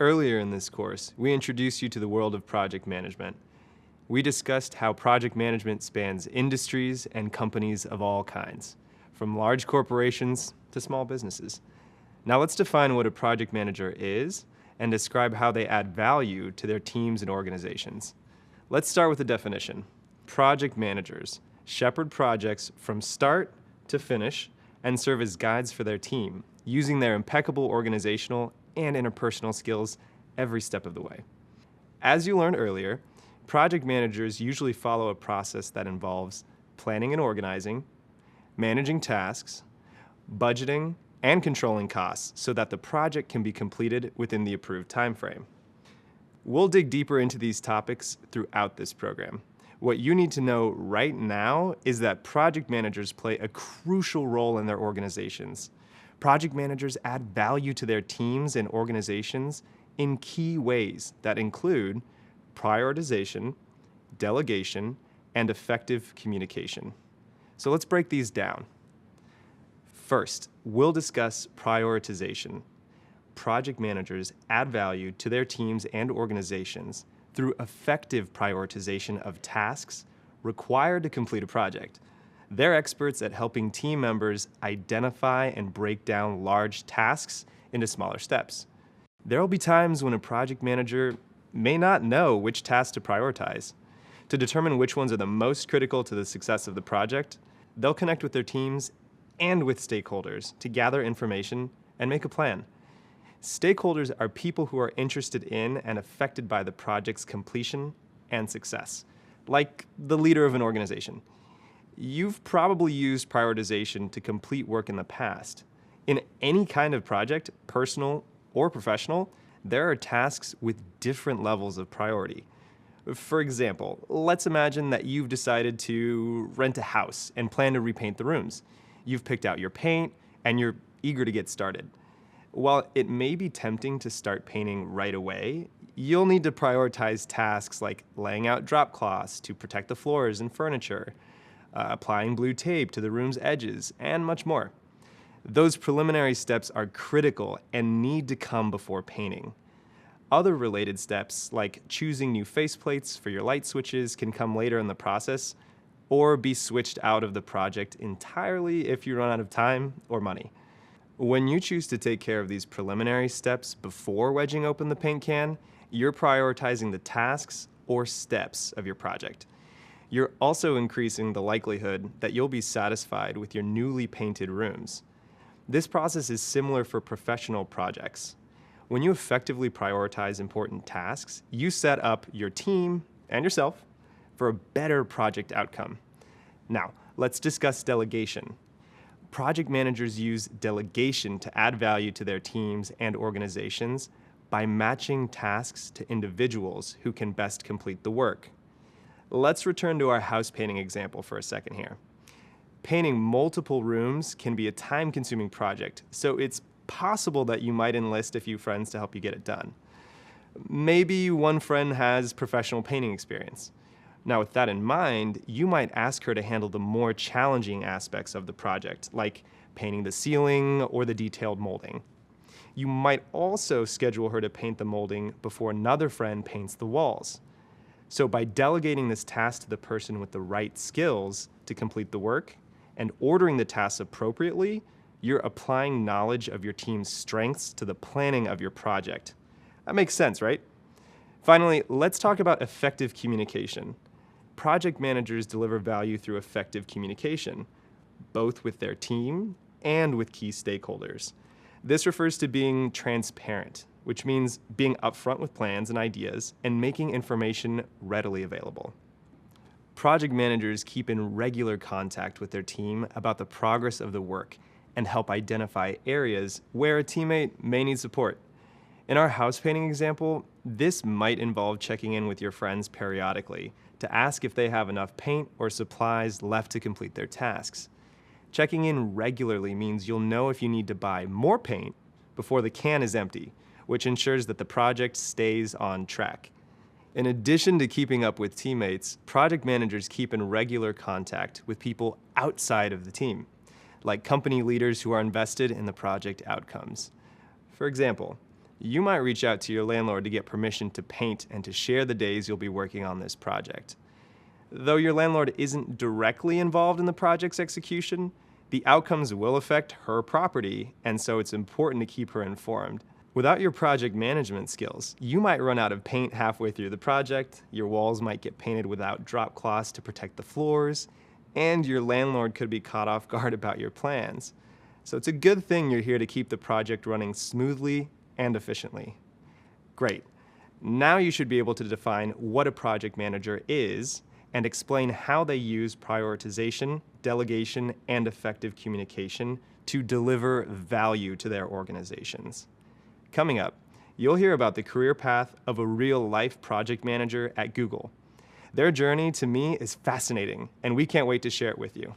Earlier in this course, we introduced you to the world of project management. We discussed how project management spans industries and companies of all kinds, from large corporations to small businesses. Now let's define what a project manager is and describe how they add value to their teams and organizations. Let's start with the definition. Project managers shepherd projects from start to finish and serve as guides for their team, using their impeccable organizational and interpersonal skills every step of the way. As you learned earlier, project managers usually follow a process that involves planning and organizing, managing tasks, budgeting, and controlling costs so that the project can be completed within the approved time frame. We'll dig deeper into these topics throughout this program. What you need to know right now is that project managers play a crucial role in their organizations. Project managers add value to their teams and organizations in key ways that include prioritization, delegation, and effective communication. So let's break these down. First, we'll discuss prioritization. Project managers add value to their teams and organizations through effective prioritization of tasks required to complete a project. They're experts at helping team members identify and break down large tasks into smaller steps. There will be times when a project manager may not know which tasks to prioritize. To determine which ones are the most critical to the success of the project, they'll connect with their teams and with stakeholders to gather information and make a plan. Stakeholders are people who are interested in and affected by the project's completion and success, like the leader of an organization. You've probably used prioritization to complete work in the past. In any kind of project, personal or professional, there are tasks with different levels of priority. For example, let's imagine that you've decided to rent a house and plan to repaint the rooms. You've picked out your paint and you're eager to get started. While it may be tempting to start painting right away, you'll need to prioritize tasks like laying out drop cloths to protect the floors and furniture, applying blue tape to the room's edges, and much more. Those preliminary steps are critical and need to come before painting. Other related steps, like choosing new faceplates for your light switches, can come later in the process or be switched out of the project entirely if you run out of time or money. When you choose to take care of these preliminary steps before wedging open the paint can, you're prioritizing the tasks or steps of your project. You're also increasing the likelihood that you'll be satisfied with your newly painted rooms. This process is similar for professional projects. When you effectively prioritize important tasks, you set up your team and yourself for a better project outcome. Now, let's discuss delegation. Project managers use delegation to add value to their teams and organizations by matching tasks to individuals who can best complete the work. Let's return to our house painting example for a second here. Painting multiple rooms can be a time-consuming project, so it's possible that you might enlist a few friends to help you get it done. Maybe one friend has professional painting experience. Now, with that in mind, you might ask her to handle the more challenging aspects of the project, like painting the ceiling or the detailed molding. You might also schedule her to paint the molding before another friend paints the walls. So by delegating this task to the person with the right skills to complete the work and ordering the tasks appropriately, you're applying knowledge of your team's strengths to the planning of your project. That makes sense, right? Finally, let's talk about effective communication. Project managers deliver value through effective communication, both with their team and with key stakeholders. This refers to being transparent, which means being upfront with plans and ideas and making information readily available. Project managers keep in regular contact with their team about the progress of the work and help identify areas where a teammate may need support. In our house painting example, this might involve checking in with your friends periodically to ask if they have enough paint or supplies left to complete their tasks. Checking in regularly means you'll know if you need to buy more paint before the can is empty, which ensures that the project stays on track. In addition to keeping up with teammates, project managers keep in regular contact with people outside of the team, like company leaders who are invested in the project outcomes. For example, You might reach out to your landlord to get permission to paint and to share the days you'll be working on this project. Though your landlord isn't directly involved in the project's execution, the outcomes will affect her property, and so it's important to keep her informed. Without your project management skills, you might run out of paint halfway through the project, your walls might get painted without drop cloths to protect the floors, and your landlord could be caught off guard about your plans. So it's a good thing you're here to keep the project running smoothly and efficiently. Great. Now you should be able to define what a project manager is and explain how they use prioritization, delegation, and effective communication to deliver value to their organizations. Coming up, you'll hear about the career path of a real-life project manager at Google. Their journey, to me, is fascinating, and we can't wait to share it with you.